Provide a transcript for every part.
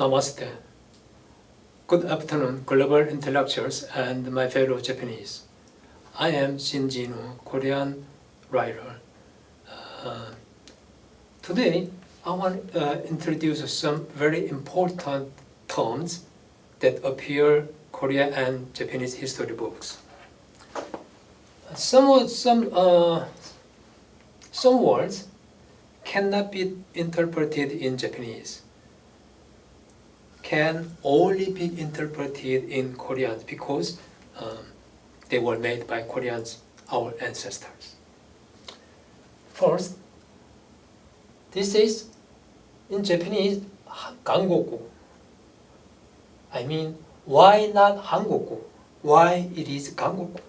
Namaste. Good afternoon, global intellectuals and my fellow Japanese. I am Shin Jin-woo, Korean writer. Today, I want to introduce some very important terms that appear in Korean and Japanese history books. Some words cannot be interpreted in Japanese, can only be interpreted in Korean because they were made by Koreans, our ancestors. First, this is in Japanese Gangoku. I mean, why not Hangoku? Why it is Gangoku?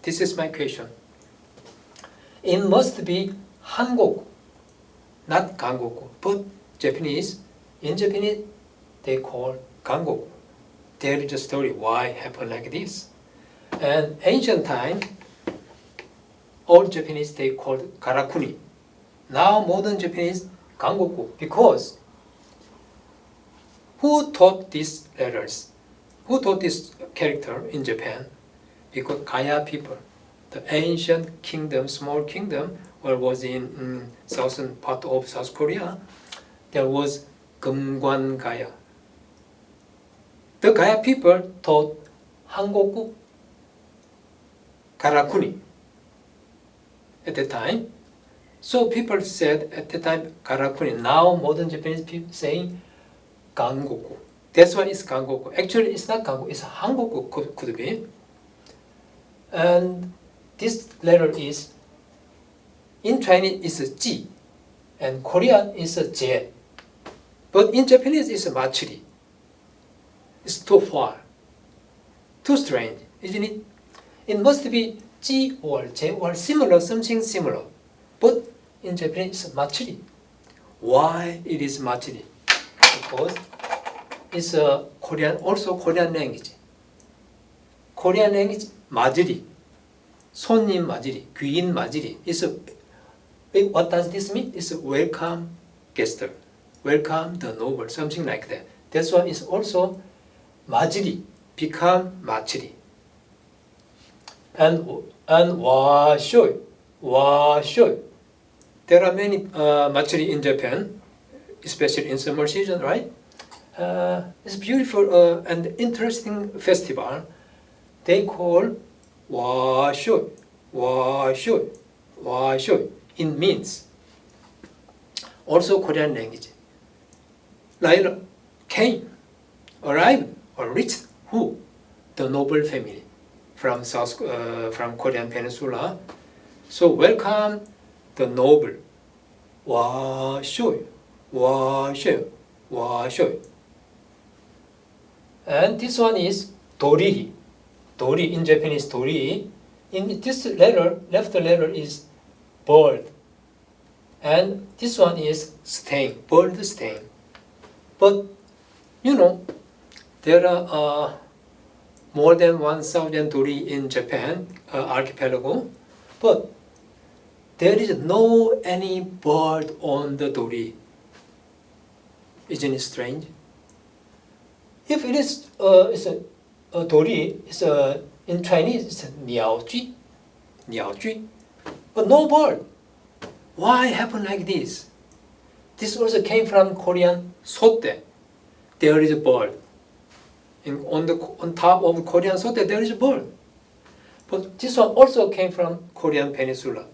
This is my question. It must be Hangoku, not Gangoku. But in Japanese, they call Gangoku. There is a story why it happened like this. And ancient time, old Japanese, they called Karakuni. Now modern Japanese, Gangoku. Because who taught these letters? Who taught this character in Japan? Because Gaya people, the ancient kingdom, small kingdom, where was in southern part of South Korea, there was Geumgwan Gaya. The Gaya people taught Hangoku, Karakuni at the time. So people said at the time Karakuni. Now modern Japanese people saying Gangoku. That's why it's Gangoku. Actually, it's not Gangoku. It's Hangoku could be. And this letter is in Chinese is Ji, and Korean is Je. But in Japanese it's Machiri. It's too far, too strange, isn't it? It must be Ji or Je or similar, something similar. But in Japanese it's Machiri. Why it is Machiri? Because it's a Korean, also Korean language. Korean language, 맞으리, 손님 맞으리, 귀인 맞으리. What does this mean? It's a welcome guest, welcome the noble, something like that. That's why it's also 맞으리, become 맞으리. And 와쇼. There are many 맞으리 in Japan, especially in summer season, right? It's beautiful and interesting festival. They call 와쇼. It means also Korean language. Like came, arrived, or reached who? The noble family from from Korean Peninsula. So welcome the noble. 와쇼. And this one is 도리. Dori in Japanese, dori. In this letter, left letter is bird. And this one is stain, bird stain. But, there are more than 1,000 dori in Japan, archipelago. But there is no any bird on the dori. Isn't it strange? If it is, it's a dori, is in Chinese, it's niaoji, but no bird. Why happen like this? This also came from Korean sotte. There is a bird. On top of Korean sotte, there is a bird. But this one also came from Korean Peninsula.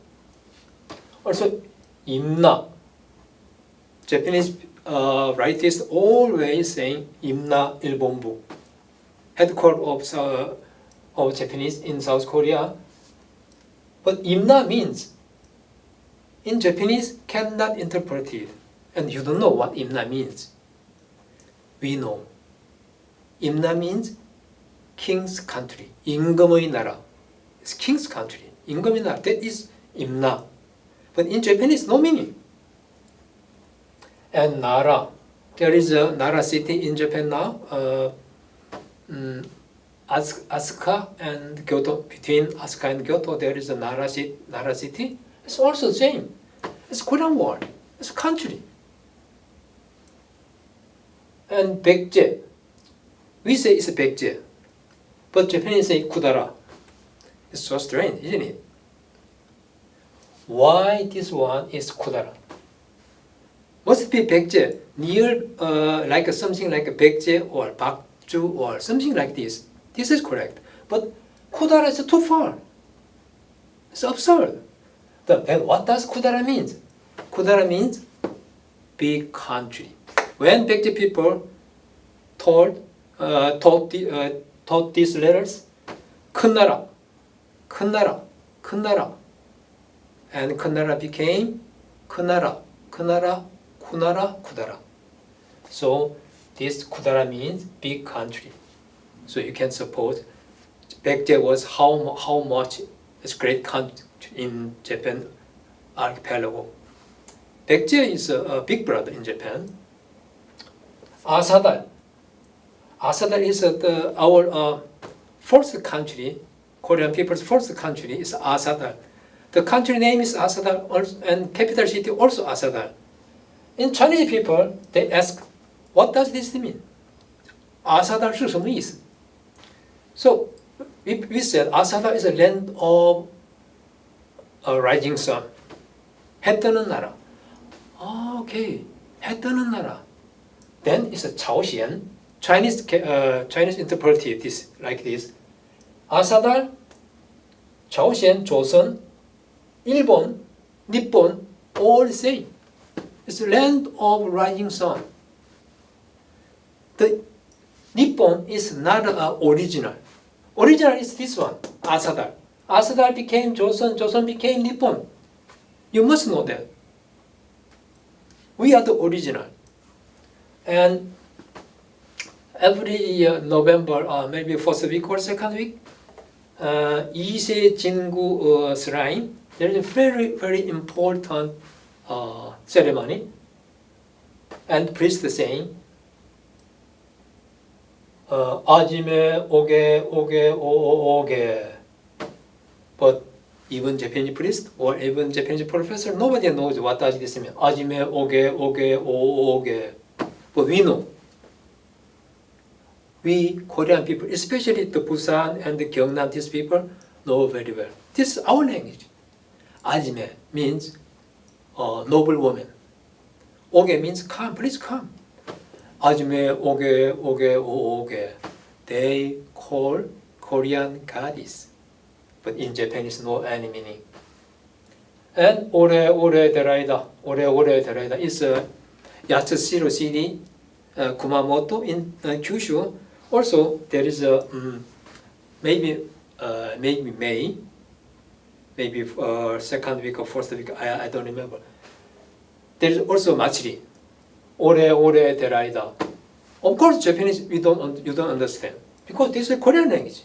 Also, imna. Japanese writers always saying imna 일본부. Headquarters of Japanese in South Korea. But imna means, in Japanese, cannot interpret it. And you don't know what imna means. We know. imna means king's country. 임금의 나라. It's king's country. 임금의 나라. That is imna. But in Japanese, no meaning. And Nara. There is a Nara city in Japan now. Asuka and Kyoto. Between Asuka and Kyoto, there is a Nara city. It's also the same. It's Korean word. It's country. and Baekje. We say it's Baekje, but Japanese say Kudara. It's so strange, isn't it? Why this one is Kudara? Must be Baekje, near like something like a Baekje or Bakju or something like this. This is correct. But Kudara is too far. It's absurd. Then what does Kudara mean? Kudara means big country. When Baekje people taught these letters, 큰 나라, 큰 나라, 큰 나라, and 큰 나라 became 큰 나라, 큰 나라, 쿠나라, 쿠다라. So this Kudara means big country. So you can suppose Baekje was how much it's great country in Japan archipelago. Baekje is a big brother in Japan. Asadal. Asadal is our first country, Korean people's first country is Asadal. The country name is Asadal and capital city also Asadal. In Chinese people, they ask, what does this mean? Asadal 是什么意思? So we said Asadal is a land of a rising sun. 해 뜨는 나라. Okay, 해 뜨는 나라. Then it's a Chaoxian. Chinese interpreted this like this. 아사달, Chaoxian, 조선, 일본, Nippon, all same. It's the land of rising sun. The Nippon is not original. Original is this one, Asadal. Asadal became Joseon, Joseon became Nippon. You must know that. We are the original. And every year, November, maybe first week or second week, Ise Jingu shrine, there is a very, very important ceremony. And priest saying, 아지메 오게 오게 오게. But even Japanese priest or even Japanese professor, nobody knows what does this mean. 아지메 오게 오게 오게. But we know. We Korean people, especially the Busan and the Gyeongnam, these people know very well. This is our language. 아지메 means noble woman. 오게 means come, please come. 아지메 오게 오게 오게. They call Korean goddess, but in Japanese no any meaning. And 오래 오래 데라이다, 오래 오래 데라이다 is Yatsushiro City, Kumamoto in Kyushu. Also there is a maybe May, maybe second week or first week. I don't remember. There is also Matsuri. 오래 오래 데라이다. Of course, Japanese you don't understand because this is Korean language.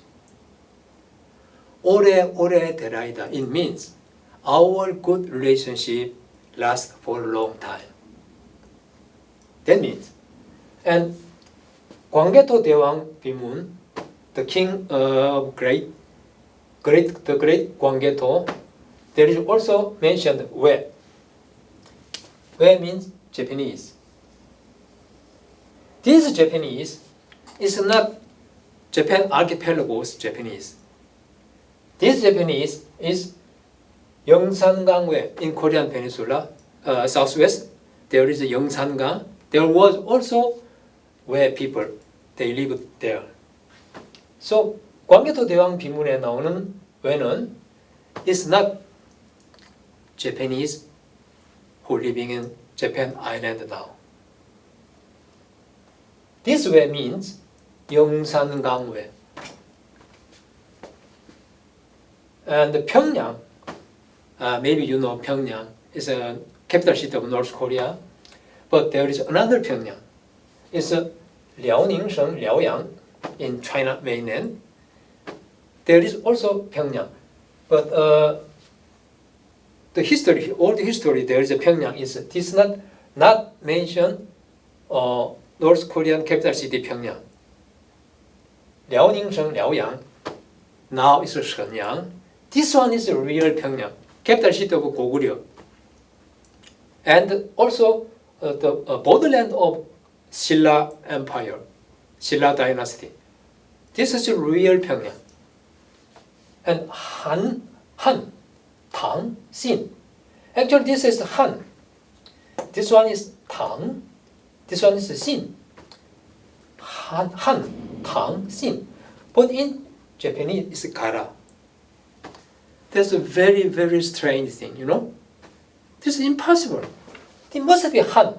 오래 오래 데라이다. It means our good relationship lasts for a long time. That means, and 광개토 대왕 비문, the king of the great 광개토, there is also mentioned 왜. 왜 means Japanese. This Japanese is not Japan archipelago's Japanese. This Japanese is Yeongsangang-왜 in Korean Peninsula, southwest. There is a Yeongsangang. There was also where people they lived there. So 광개토 대왕 비문에 나오는 왜는 is not Japanese who living in Japan island now. This way means 영산강왜. And Pyongyang, maybe you know Pyongyang is a capital city of North Korea, but there is another Pyongyang. It's Liaoningsheng, Liaoyang in China mainland. There is also Pyongyang, but the history, all the history there is a Pyongyang is this not mention North Korean capital city Pyongyang. Liaoningsheng, Liaoyang, now is Shenyang. This one is a real Pyongyang, capital city of Goguryeo. And also the borderland of Silla Empire, Silla Dynasty. This is real Pyongyang. And Han, Tang, Xin. Actually, this is Han. This one is Tang. This one is Xin. Han, Tang, Xin. But in Japanese, it's Kara. That's a very, very strange thing, you know? This is impossible. It must be Han.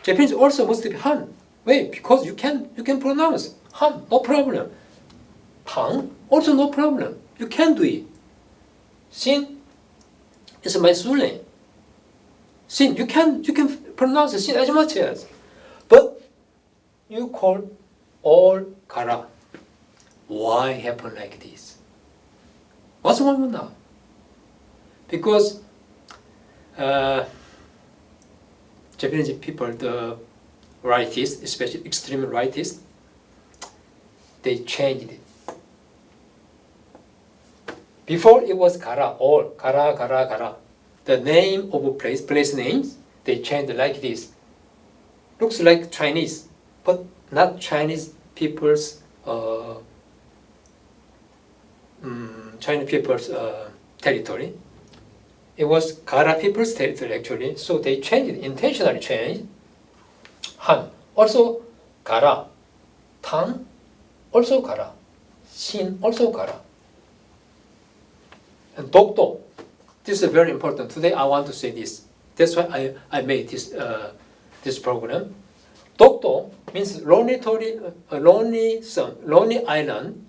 Japanese also must be Han. Why? Because you can pronounce Han, no problem. Tang, also no problem. You can do it. Xin is my surname. Xin, you can pronounce Xin as much as. But you call all Kara. Why happen like this? What's wrong with now? Because Japanese people, the rightists, especially extreme rightists, they changed it. Before it was Kara, all Kara. The name of place names, they changed like this. Looks like Chinese, but not Chinese people's territory. It was Kara people's territory actually, so they changed it, intentionally changed. Han, also Kara. Tang, also Kara. Xin, also Kara. And Dokdo, this is very important. Today I want to say this. That's why I made this program. Dokdo means lonely island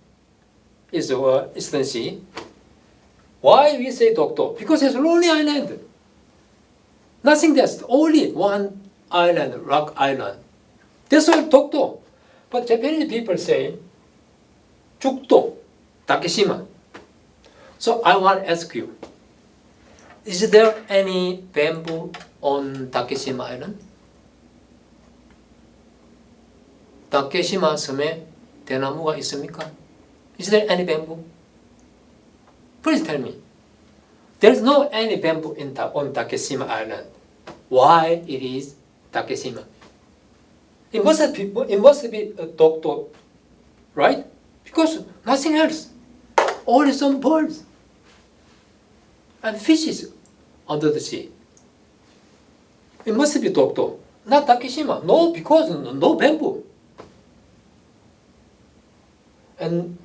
is the Eastern Sea. Why we say Dokdo? Because it's a lonely island. Nothing else, only one island, rock island. That's why Dokdo. But Japanese people say Jukdo, Takeshima. So I want to ask you, is there any bamboo on Takeshima Island? 다케시마 섬에 대나무가 있습니까? Is there any bamboo? Please tell me. There is no any bamboo on Takeshima Island. Why it is Takeshima? It must be a Dokdo, right? Because nothing else. Only some birds and fishes under the sea. It must be Dokdo, not Takeshima. No, because no bamboo. And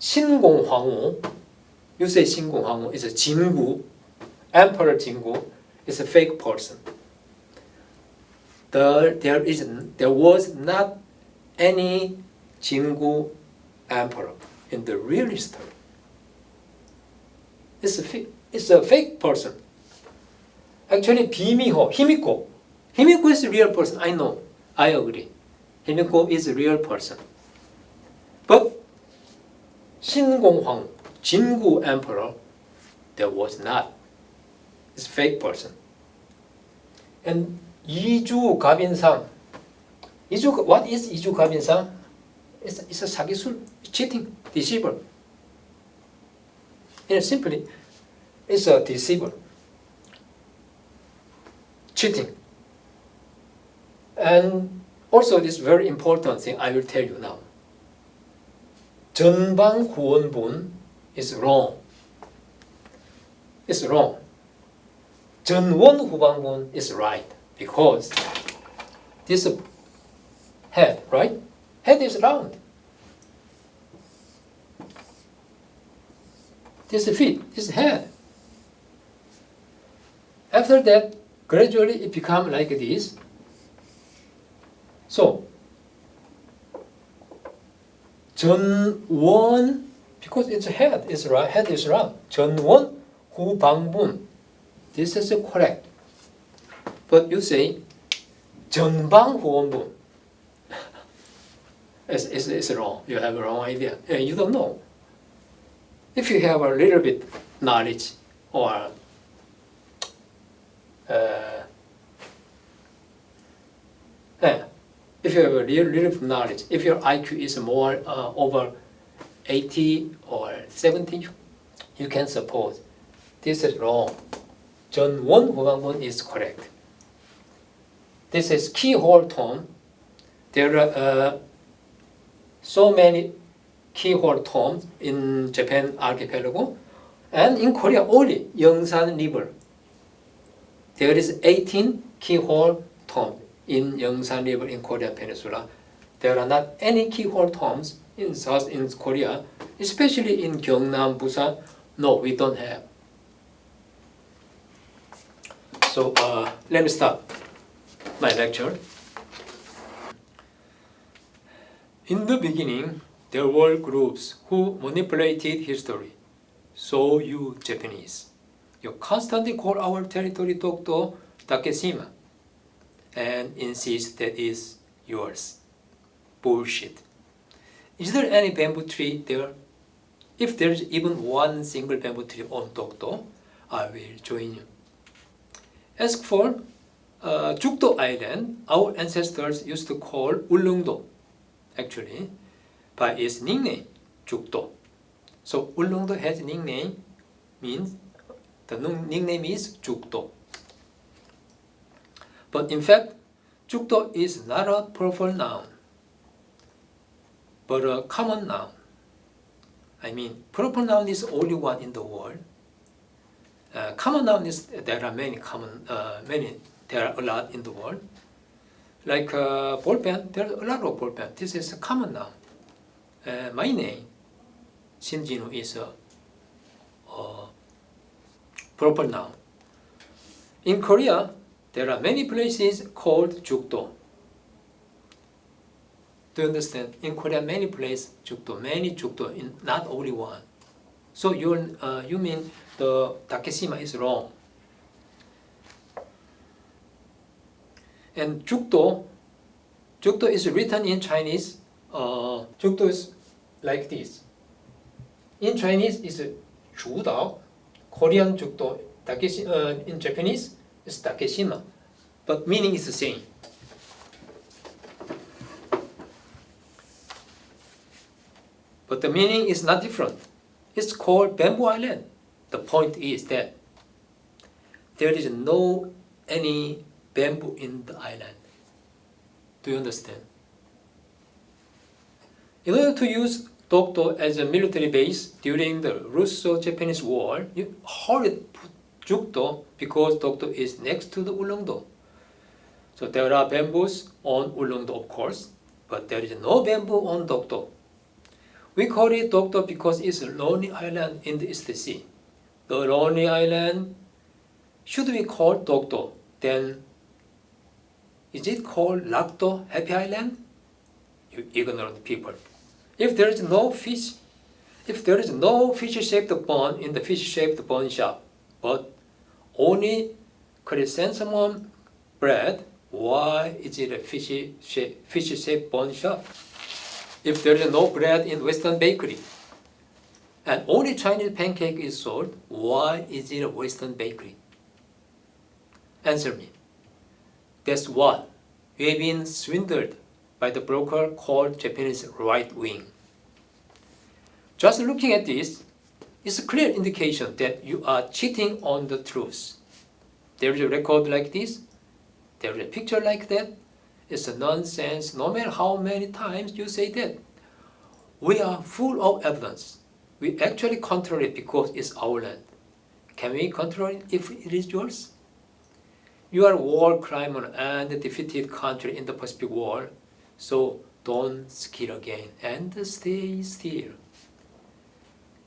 Shingon-hwanghu, you say Shingon-hwanghu is a Jingu, Emperor Jingu is a fake person. There was not any Jingu emperor in the real history. It's a fake person. Actually, Himiko is a real person. I know. I agree. Himiko is a real person. But Shingon-hwanghu, Jingu emperor, there was not. It's a fake person. And Iju Gabinsan. What is Iju Gabinsan? It's a sagisul, cheating, deceiver. Simply, it's a deceiver. Cheating. And also this very important thing I will tell you now. 전방후원본 is wrong. It's wrong. 전원후방본 is right. Because this head, right? Head is round. This is feet, this is head. After that, gradually it becomes like this. So, 전원, because it's a head is round. 전원 후방분. This is correct. But you say 전방후원분. It's wrong. You have a wrong idea. You don't know. If you have a little bit knowledge or if you have a little bit knowledge, if your IQ is more over 80 or 70, you can suppose this is wrong. 전원 후방분 is correct. This is keyhole tomb. There are so many keyhole tombs in Japan archipelago, and in Korea only Yeongsan River. There is 18 keyhole tombs in Yeongsan River in Korean Peninsula. There are not any keyhole tombs in South in Korea, especially in Gyeongnam, Busan. No, we don't have. So let me start my lecture. In the beginning, there were groups who manipulated history. So you Japanese, you constantly call our territory Dokdo Takeshima and insist that is yours. Bullshit. Is there any bamboo tree there? If there is even one single bamboo tree on Dokdo, I will join you. As for Jukdo Island, our ancestors used to call Ulleungdo, actually, by its nickname, Jukdo. So Ulleungdo has a nickname, means the nickname is Jukdo. But in fact, Jukdo is not a proper noun, but a common noun. I mean, proper noun is only one in the world. Common noun is there are many there are a lot in the world. Like ball pen, there are a lot of ball pen. This is a common noun. My name, Shinjinu, is a proper noun. In Korea, there are many places called Jukdo. Do you understand? In Korea, many places Jukdo, not only one. So you mean the Takeshima is wrong. And Jukdo is written in Chinese. Jukdo is like this. In Chinese is Judao. Korean Jukdo. In Japanese is Takeshima. But meaning is the same. But the meaning is not different. It's called Bamboo Island. The point is that there is no any bamboo in the island. Do you understand? In order to use Dokdo as a military base during the Russo-Japanese War, you hurried Jukdo because Dokdo is next to the Ulleungdo. So there are bamboos on Ulleungdo, of course, but there is no bamboo on Dokdo. We call it Dokdo because it's a lonely island in the East Sea. The lonely island should be called Dokdo. Then, is it called Rakdo, Happy Island? You ignorant people. If there is no fish-shaped bun in the fish-shaped bun shop, but only chrysanthemum bread, why is it a fish-shaped bun shop? If there is no bread in Western bakery, and only Chinese pancake is sold, why is it a Western bakery? Answer me. That's what we have been swindled by the broker called Japanese right wing. Just looking at this, it's a clear indication that you are cheating on the truth. There is a record like this, there is a picture like that. It's a nonsense, no matter how many times you say that. We are full of evidence. We actually control it because it's our land. Can we control it if it is yours? You are a war criminal and a defeated country in the Pacific War, so don't skill again and stay still.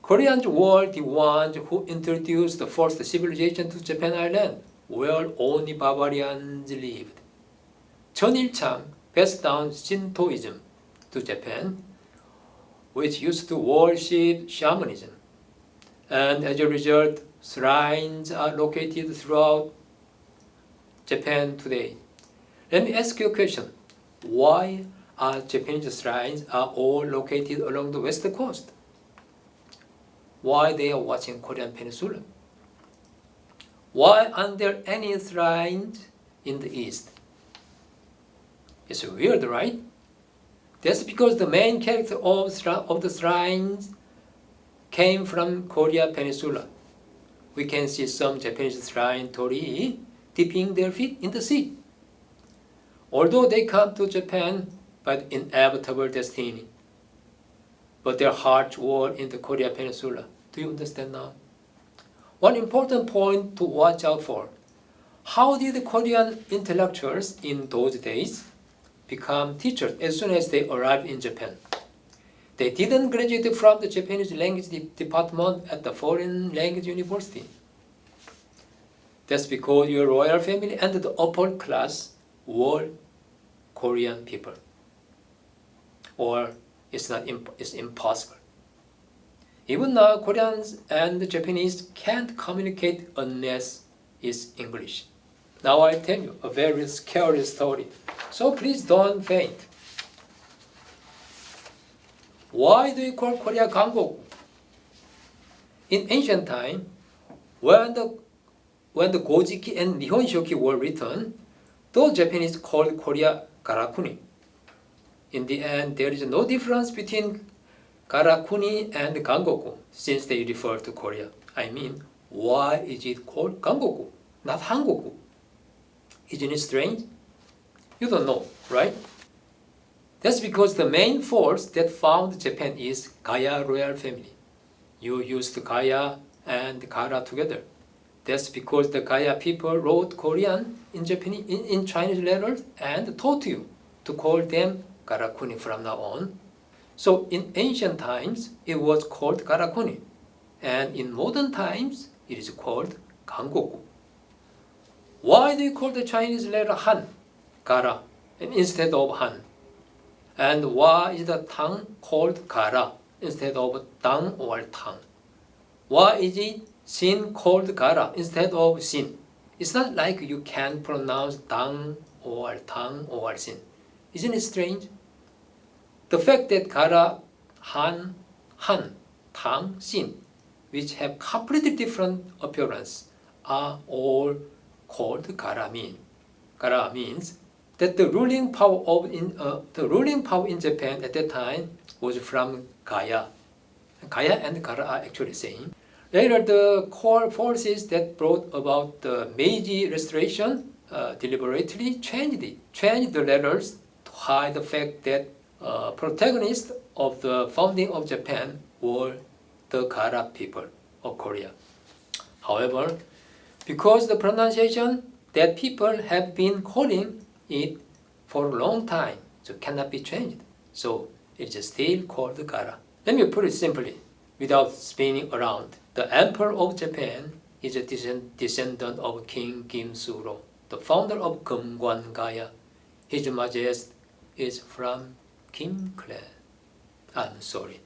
Koreans were the ones who introduced the first civilization to Japan Island, where only barbarians lived. Cheonilchang passed down Shintoism to Japan, which used to worship shamanism. And as a result, shrines are located throughout Japan today. Let me ask you a question. Why are Japanese shrines are all located along the west coast? Why they are watching Korean Peninsula? Why aren't there any shrines in the east? It's weird, right? That's because the main character of the shrines came from Korea Peninsula. We can see some Japanese shrine torii dipping their feet in the sea. Although they come to Japan by the inevitable destiny, but their hearts were in the Korea Peninsula. Do you understand now? One important point to watch out for. How did the Korean intellectuals in those days become teachers as soon as they arrived in Japan? They didn't graduate from the Japanese language department at the foreign language university. That's because your royal family and the upper class were Korean people. Or it's impossible. Even now, Koreans and Japanese can't communicate unless it's English. Now I'll tell you a very scary story. So please don't faint. Why do you call Korea Gangoku? In ancient time, when the Gojiki and Nihon Shoki were written, those Japanese called Korea Garakuni. In the end, there is no difference between Garakuni and Gangoku since they refer to Korea. I mean, why is it called Gangoku, not Hangoku? Isn't it strange? You don't know, right? That's because the main force that found Japan is Gaya royal family. You used Gaya and Kara together. That's because the Gaya people wrote Korean in Japanese, in Chinese letters and taught you to call them Garakuni from now on. So in ancient times, it was called Garakuni. And in modern times, it is called Gangoku. Why do you call the Chinese letter Han, Gara, instead of Han? And why is the Tang called Gara instead of Tang or Tang? Why is it Sin called Gara instead of Sin? It's not like you can pronounce Tang or Tang or Sin. Isn't it strange? The fact that Gara, Han, Tang, Sin, which have completely different appearance, are all called Gara-min. Gara means that the ruling power in Japan at that time was from Gaya. Gaya and Gara are actually same. Later, the core forces that brought about the Meiji Restoration deliberately changed the letters to hide the fact that protagonists of the founding of Japan were the Gara people of Korea. However, because the pronunciation that people have been calling it for a long time, so cannot be changed. So it's still called Gara. Let me put it simply, without spinning around. The Emperor of Japan is a descendant of King Kim-suro, the founder of Geumgwan Gaya. His Majesty is from Kim clan. I'm sorry.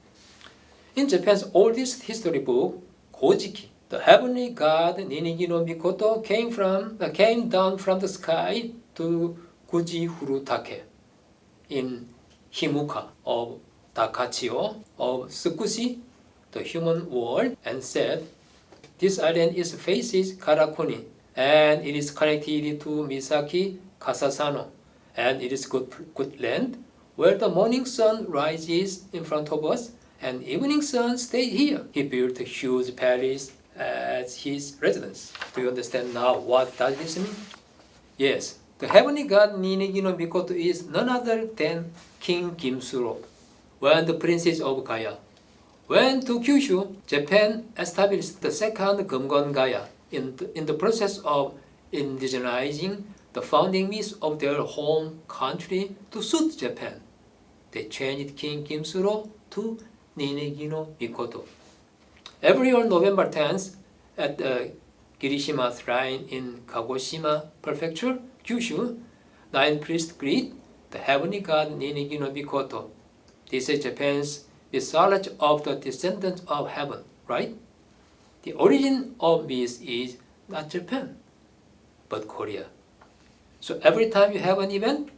In Japan's oldest history book, Kojiki, the heavenly god Ninigi no Mikoto came down from the sky to Guji Furutake in Himuka of Takachio of Tsukushi, the human world, and said, "This island faces Karakuni, and it is connected to Misaki Kasasano, and it is good land, where the morning sun rises in front of us, and evening sun stays here." He built a huge palace as his residence. Do you understand now what does this mean? Yes, the heavenly god Ninigi no Mikoto is none other than King Kim-suro, when the princess of Gaya went to Kyushu. Japan established the second Geumgwan Gaya in the process of indigenizing the founding myths of their home country to suit Japan. They changed King Kim-suro to Ninigi no Mikoto. Every year, November 10th, at the Kirishima Shrine in Kagoshima Prefecture, Kyushu, 9 priests greet the heavenly god Ninigi no Mikoto. This is Japan's mythology of the descendants of heaven, right? The origin of myth is not Japan, but Korea. So every time you have an event,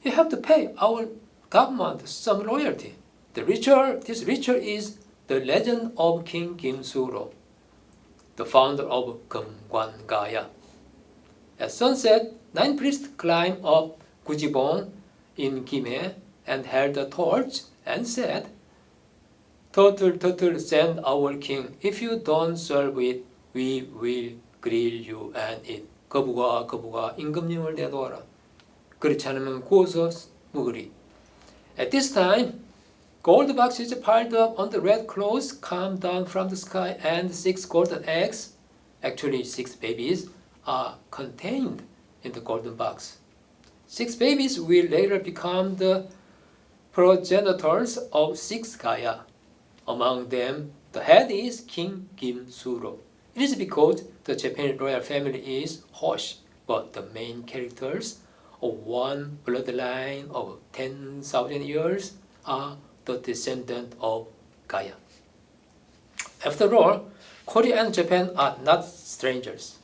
you have to pay our government some royalty. This ritual is the legend of King Kim-suro, the founder of Geumgwan Gaya. At sunset, 9 priests climbed up Gujibong in Gimhae and held a torch and said, "Turtle, turtle, send our king. If you don't serve it, we will grill you and eat. 거북아, 거북아, 임금님을 내놓아라." 그렇지 않으면 구워서 먹으리. At this time, gold boxes piled up on the red cloth come down from the sky, and 6 golden eggs, actually 6 babies, are contained in the golden box. 6 babies will later become the progenitors of 6 Gaia. Among them, the head is King Kim-suro. It is because the Japanese royal family is Hoshi, but the main characters of one bloodline of 10,000 years are the descendant of Gaia. After all, Korea and Japan are not strangers.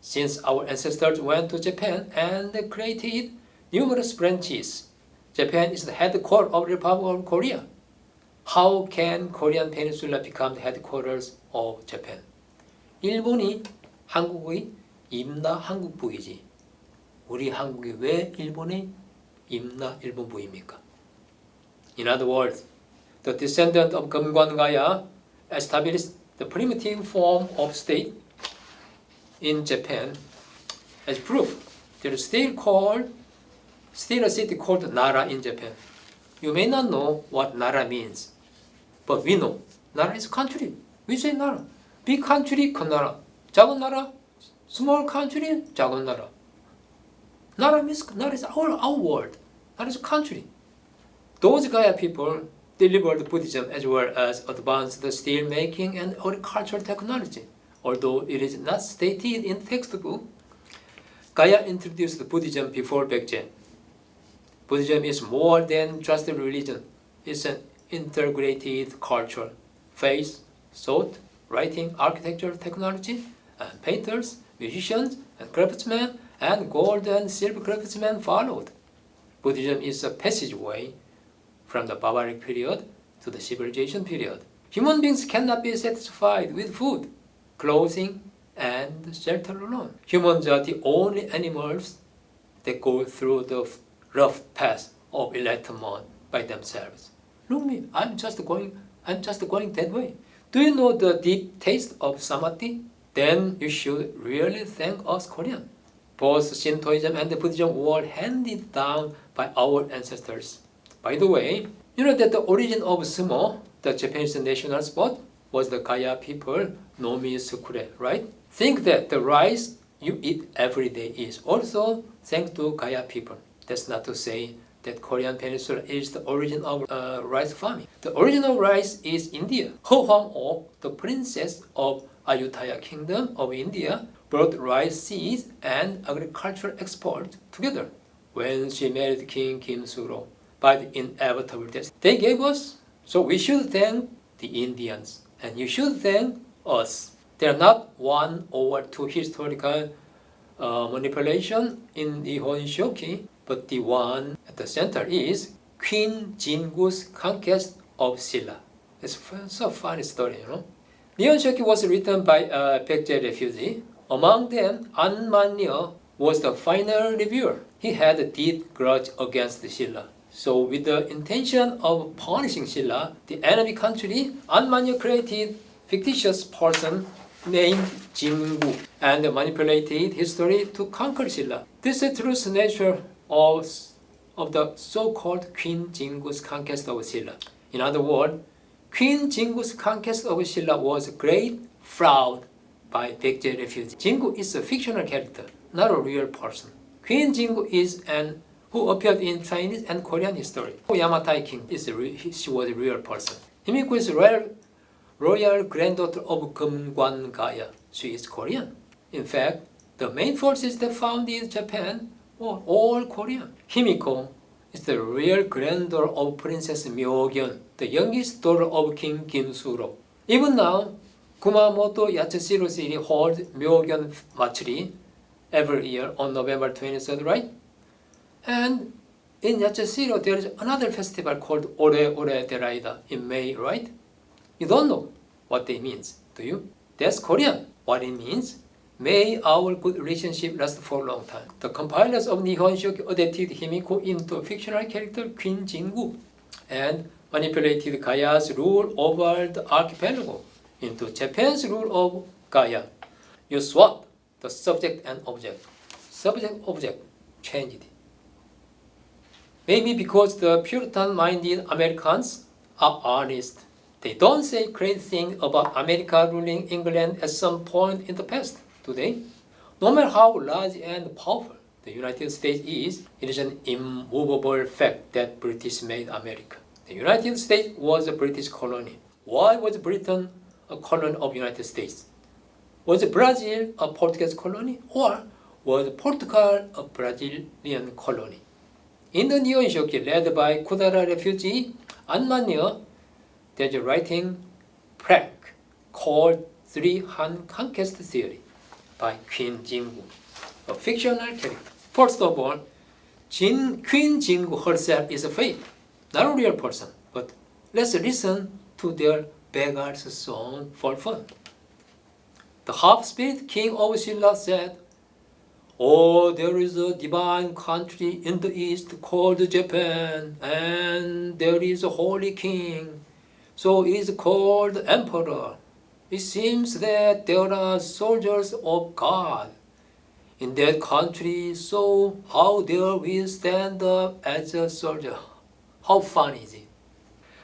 Since our ancestors went to Japan and created numerous branches, Japan is the headquarters of the Republic of Korea. How can Korean Peninsula become the headquarters of Japan? 일본이 한국의 임나 한국부이지. 우리 한국이 왜 일본의 임나 일본부입니까? In other words, the descendant of Geumgwan Gaya established the primitive form of state in Japan. As proof, there is still a city called Nara in Japan. You may not know what Nara means, but we know Nara is a country. We say Nara. Big country, 큰 나라. 작은 나라, small country, 작은 나라. Nara is our world. Nara is a country. Those Gaya people delivered Buddhism as well as advanced the steel making and agricultural technology. Although it is not stated in textbook, Gaya introduced Buddhism before Baekje. Buddhism is more than just a religion. It's an integrated culture, faith, thought, writing, architecture, technology, and painters, musicians, and craftsmen, and gold and silver craftsmen followed. Buddhism is a passageway from the barbaric period to the civilization period. Human beings cannot be satisfied with food, clothing, and shelter alone. Humans are the only animals that go through the rough path of enlightenment by themselves. Look me, I'm just going that way. Do you know the deep taste of samadhi? Then you should really thank us Koreans. Both Shintoism and Buddhism were handed down by our ancestors. By the way, you know that the origin of sumo, the Japanese national sport, was the Gaya people, Nomi Sukure, right? Think that the rice you eat every day is also thanks to Gaya people. That's not to say that Korean Peninsula is the origin of rice farming. The origin of rice is India. Ho Hwang-ok, the princess of Ayutthaya Kingdom of India, brought rice seeds and agricultural export together when she married King Kim-suro by the inevitable death they gave us. So we should thank the Indians, and you should thank us. They are not one or two historical manipulation in the Nihon Shoki, but the one at the center is Queen Jingu's conquest of Silla. It's a funny story, you know. Nihon Shoki was written by Baekje refugee. Among them, An Man-ryo was the final reviewer. He had a deep grudge against Silla. So with the intention of punishing Silla, the enemy country, An Man-ryo created fictitious person named Jingu and manipulated history to conquer Silla. This is the true nature of the so-called Queen Jingu's conquest of Silla. In other words, Queen Jingu's conquest of Silla was a great fraud by Baekje refugee. Jingu is a fictional character, not a real person. Queen Jingu is an who appeared in Chinese and Korean history. Yamatai King she was a real person. Himiko is royal granddaughter of Geumgwan Gaya. She is Korean. In fact, the main forces that founded Japan were all Korean. Himiko is the real granddaughter of Princess Myogyun, the youngest daughter of King Kim-suro. Even now, Kumamoto Yatsushiro City holds Myogyun Matsuri every year on November 23rd, right? And in Yatsushiro, there is another festival called Ore Ore Deraida in May, right? You don't know what it means, do you? That's Korean. What it means? May our good relationship last for a long time. The compilers of Nihon Shoki adapted Himiko into a fictional character Queen Jingu and manipulated Gaya's rule over the archipelago into Japan's rule of Gaya. You swap the subject and object. Subject-object changed. Maybe because the Puritan-minded Americans are honest. They don't say crazy things about America ruling England at some point in the past, do they? No matter how large and powerful the United States is, it is an immovable fact that British made America. The United States was a British colony. Why was Britain a colony of the United States? Was Brazil a Portuguese colony, or was Portugal a Brazilian colony? In the Nihon Shoki led by Kudara refugee Anmanyo, there's a writing plaque called Three Han Conquest Theory by Queen Jingu, a fictional character. First of all, Queen Jingu herself is a fake, not a real person, but let's listen to their beggar's song for fun. The half-spirit king of Silla said, "Oh, there is a divine country in the east called Japan, and there is a holy king, so he is called emperor. It seems that there are soldiers of God in that country, so how dare we stand up as a soldier?" How fun is it?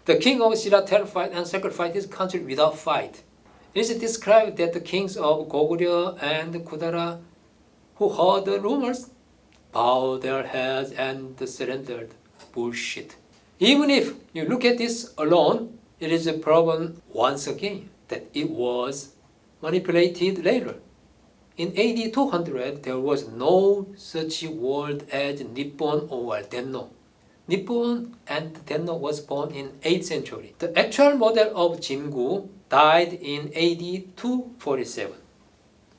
The king of Silla terrified and sacrificed his country without fight. It is described that the kings of Goguryeo and Kudara, who heard the rumors, bowed their heads and surrendered. Bullshit. Even if you look at this alone, it is proven once again that it was manipulated later. In AD 200, there was no such word as Nippon or Denno. Nippon and Denno was born in 8th century. The actual model of Jingu died in AD 247.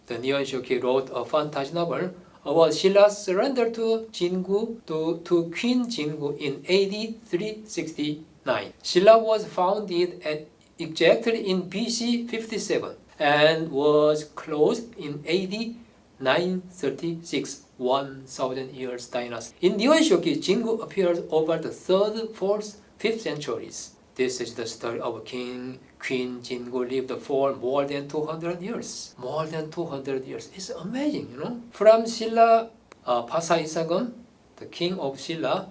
The Nihon Shoki wrote a fantasy novel about Shilla's surrender to to Queen Jingu in AD 369. Shilla was founded at exactly in BC 57 and was closed in AD 936, 1000 years dynasty. In Nihon Shoki, Jingu appears over the 3rd, 4th, 5th centuries. This is the story of Queen Jingu lived for more than 200 years. More than 200 years. It's amazing, you know. From Silla, Pasa Isagon, the king of Silla,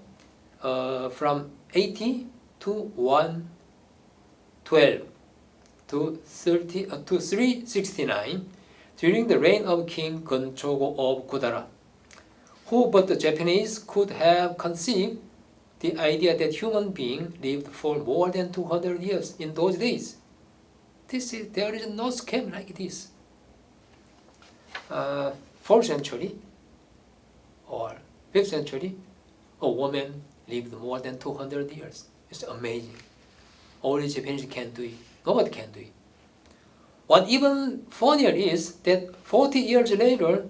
from 80 to 112 to 369, during the reign of King Gonchogo of Kudara. Who but the Japanese could have conceived the idea that human beings lived for more than 200 years in those days? There is no scam like this. 4th century or 5th century, a woman lived more than 200 years. It's amazing. Only Japanese can do it. Nobody can do it. What even funnier is that 40 years later,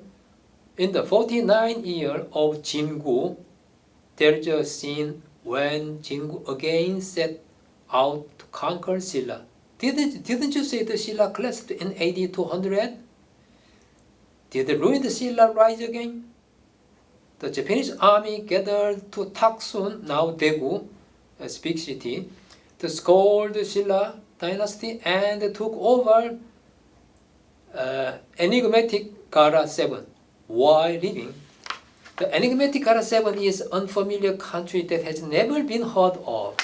in the 49th year of Jingu, there is a scene when Jingu again set out to conquer Silla. Didn't you say the Silla collapsed in AD 200? Did the ruined Silla rise again? The Japanese army gathered to Taksun, now Daegu, a big city, to scold the Silla dynasty and took over enigmatic Gara 7 while living. The enigmatic Gara 7 is an unfamiliar country that has never been heard of.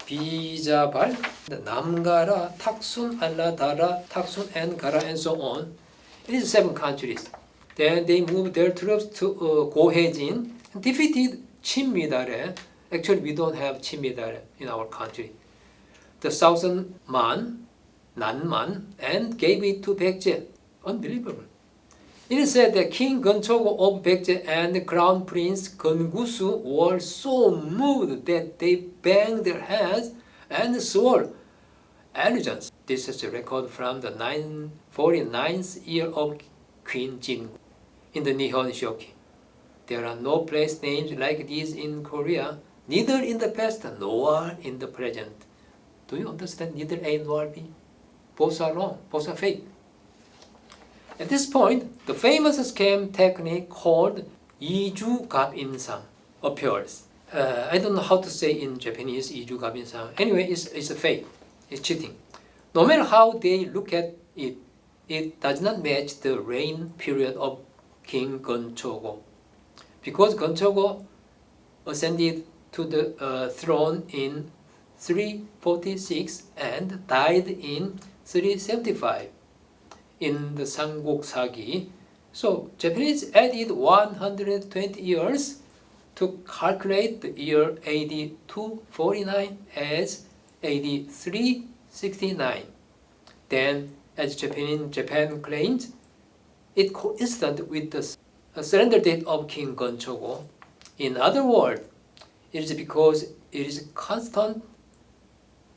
Bijabal, the Namgara, Taksun, Alladara, Taksun, and Gara, and so on. It is 7 countries. Then they moved their troops to Gohejin and defeated Chinmidare. Actually, we don't have Chinmidare in our country. The southern Man, Nanman, and gave it to Baekje. Unbelievable. It is said that King Gonchogo of Baekje and Crown Prince Gongusu were so moved that they banged their heads and swore allegiance. This is a record from the 949th year of Queen Jingu in the Nihon Shoki. There are no place names like these in Korea, neither in the past nor in the present. Do you understand? Neither A nor B. Both are wrong. Both are fake. At this point, the famous scam technique called Iju Gabinsan appears. I don't know how to say in Japanese Iju Gabinsan. Anyway, it's a fake. It's cheating. No matter how they look at it, it does not match the reign period of King Gonchogo. Because Gonchogo ascended to the throne in 346 and died in 375 in the Samguk Sagi. So Japanese added 120 years to calculate the year AD 249 as AD 369. Then, as Japan claimed, it coincided with the surrender date of King Gonchogo. In other words, it is because it is constant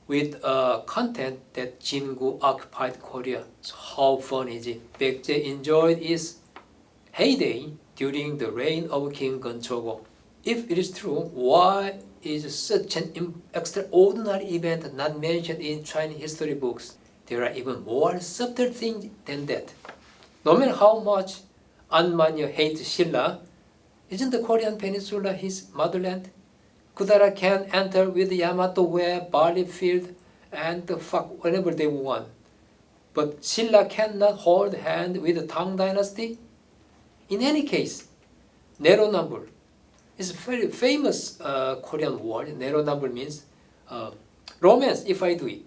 with content that Jingu occupied Korea. So how fun is it? Baekje enjoyed its heyday during the reign of King Gonchogo. If it is true, why is such an extraordinary event not mentioned in Chinese history books? There are even more subtle things than that. No matter how much An Manya hates Silla, isn't the Korean peninsula his motherland? Kudara can enter with Yamato wear barley field and fuck whenever they want. But Silla cannot hold hand with the Tang dynasty? In any case, narrow number is a very famous Korean word. Narrow number means romance if I do it,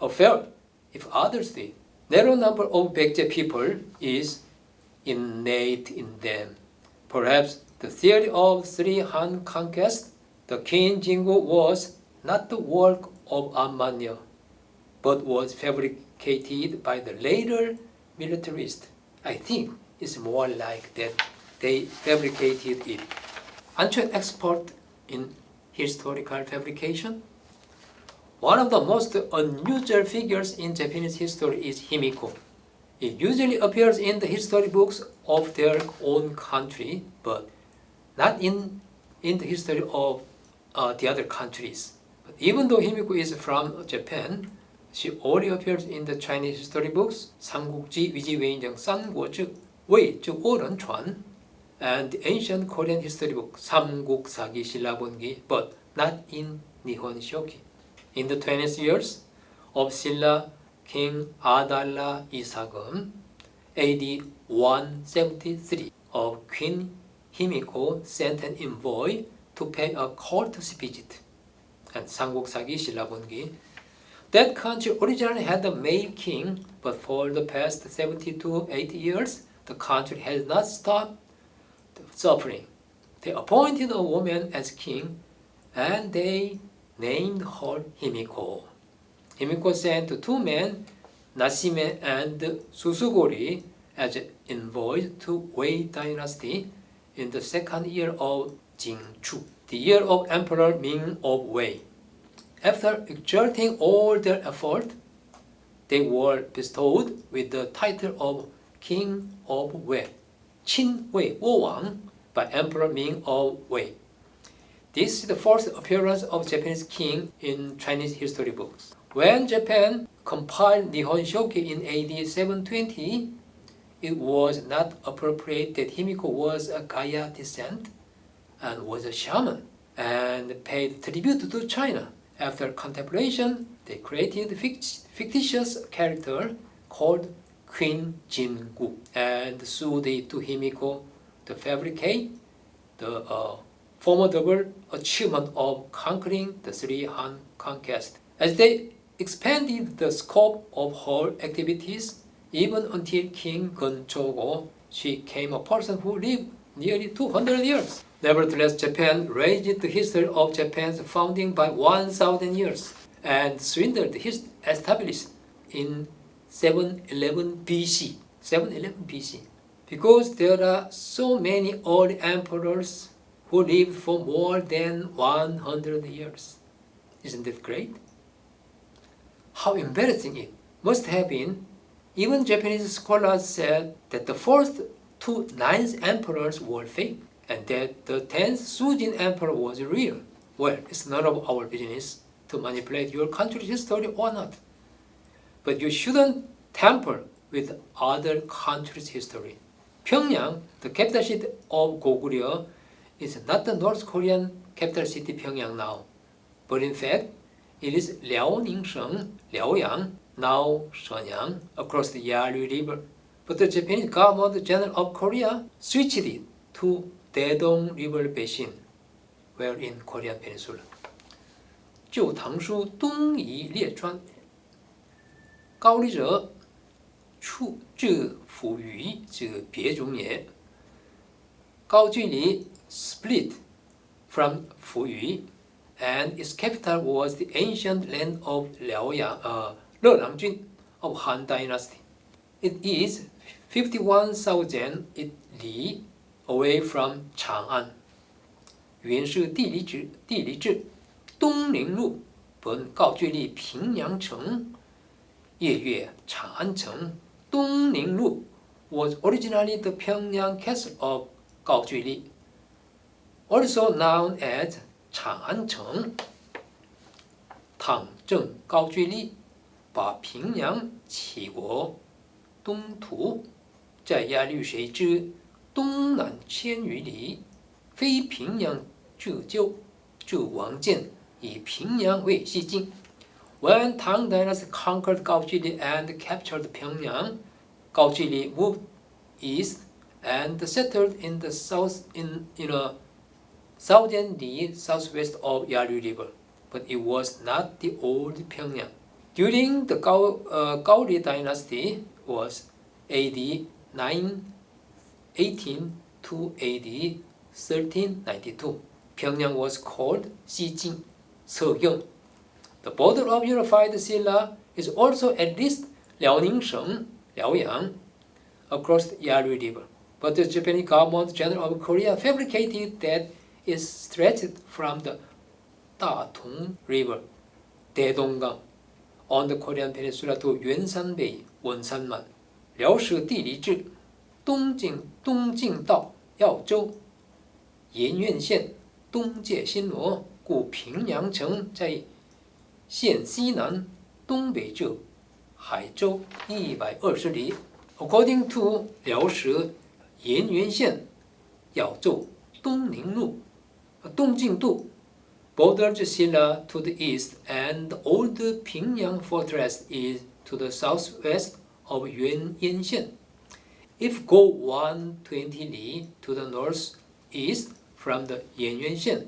affair if others do it. Narrow number of Baekje people is innate in them. Perhaps the theory of three Han conquest, the King Jingu was not the work of An Manya, but was fabricated by the later militarists. I think it's more like that they fabricated it. Aren't you an expert in historical fabrication? One of the most unusual figures in Japanese history is Himiko. It usually appears in the history books of their own country, but not in the history of the other countries. But even though Himiko is from Japan, she only appears in the Chinese history books, 삼국지 위지웨인정 싼고 즉 웨이 즉 오른传, and the ancient Korean history book 삼국사기 신라본기, but not in Nihon Shoki. In the 20th years of Silla King Adalla Isagum, AD 173, of Queen Himiko sent an envoy to pay a courtesy visit. And 삼국사기 신라본기. That country originally had a male king, but for the past 70 to 80 years, the country has not stopped suffering. They appointed a woman as king, and they named her Himiko. Himiko sent two men, Nasime and Susugori, as envoys to Wei dynasty in the second year of Jingchu, the year of Emperor Ming of Wei. After exerting all their effort, they were bestowed with the title of King of Wei, Qin Wei Wowang, by Emperor Ming of Wei. This is the first appearance of Japanese king in Chinese history books. When Japan compiled Nihon Shoki in AD 720, it was not appropriate that Himiko was a Gaya descent and was a shaman and paid tribute to China. After contemplation, they created a fictitious character called Queen Jingu and sued it to Himiko to fabricate the formidable achievement of conquering the three Han conquest. As they expanded the scope of her activities, even until King Gonchogo, she became a person who lived nearly 200 years. Nevertheless, Japan raised the history of Japan's founding by 1,000 years and swindled established in 711 BC. 711 BC. Because there are so many old emperors who lived for more than 100 years. Isn't that great? How embarrassing it must have been. Even Japanese scholars said that the first two ninth emperors were fake and that the 10th Sujin emperor was real. Well, it's none of our business to manipulate your country's history or not. But you shouldn't tamper with other countries' history. Pyongyang, the capital city of Goguryeo, is not the North Korean capital city Pyongyang now, but in fact, it is Liaoningsheng, Liaoyang, now Shenyang, across the Yalu River. But the Japanese Government General of Korea switched it to Daedong River Basin, were in Korean Peninsula. 旧唐书东夷列传，高丽者处至府隅之别种也。高句丽 split from 府隅 and its capital was the ancient land of Lelang of Han Dynasty. It is 51,000 里 away from Chang'an. 原是地理志东宁路本高句丽平阳城，夜月长安城。东宁路 was originally the Pyongyang castle of 高句丽 also known as 长安城。唐正高句丽，把平阳起国东土，在鸭绿水之东南千余里，非平阳至旧，至王建以平阳为西境。When Tang Dynasty conquered Gaojuili and captured Pyongyang, Gaojuili moved east and settled in the south in a southern li southwest of Yalu River, but it was not the old Pyongyang. During the Gaoli Dynasty was AD 918 to AD 1392. Pyongyang was called Xijing, Segyong. The border of unified Silla is also at least Liaoningsheng, Liaoyang, across the Yalu River. But the Japanese government general of Korea fabricated that it stretched from the Datong River, Daedonggang, on the Korean peninsula to Yuansan Bay, Wonsanman. 辽史地理志，东晋道耀州，盐苑县东界新罗，故平阳城在县西南，东北至海州120里。According to 辽史盐苑县耀州东宁路，东晋度 bordered Silla to the east, and the old Pingyang fortress is to the southwest of Yuanyuan县. If go 120 li to the northeast from the Yuanyuan县,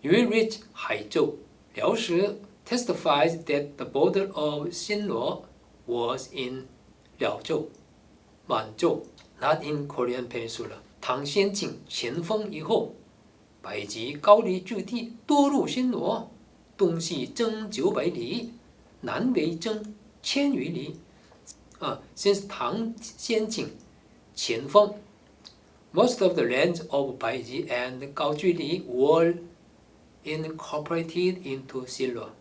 you will reach Haizhou. 辽史 testifies that the border of Xinluo was in 辽州, Manzhou, not in Korean peninsula. 唐先进前锋以后，百济高丽之地多入新罗，东西征900里，南北征1000余里。Since 唐先进前锋 most of the lands of Baiji and Gaojuili were incorporated into Silla.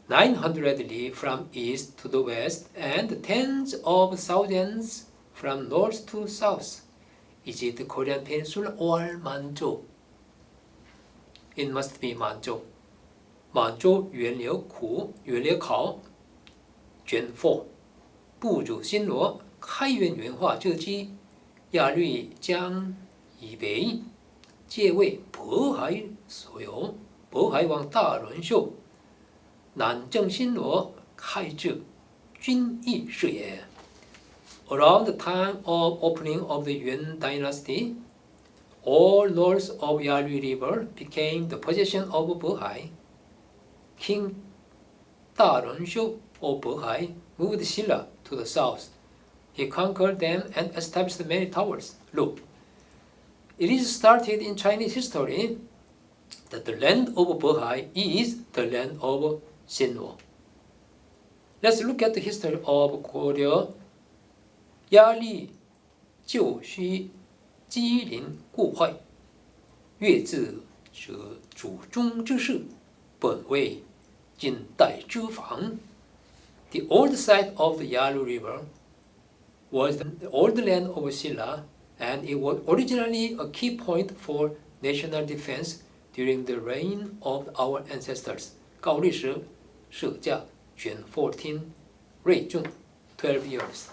900 li from east to the west, and tens of thousands from north to south. Is it the Korean peninsula or Manzhou? It must be Manzhou. 满洲原流考卷4部主新罗开元元化之机，亚律江以北，皆为渤海所有。渤海王大仁秀，南征新罗，开至军役事业。Around the time of opening of the Yuan dynasty, all north of Yalu River became the possession of Bohai. King Da Renshu of Bohai moved Silla to the south. He conquered them and established many towers. Look, it is started in Chinese history that the land of Bohai is the land of Xinluo. Let's look at the history of Korea. 压力就须机灵固坏，越自者主中之事，本为近代之防。The old site of the Yalu River was the old land of Silla, and it was originally a key point for national defense during the reign of our ancestors. 高历史社架卷14，瑞正12 years.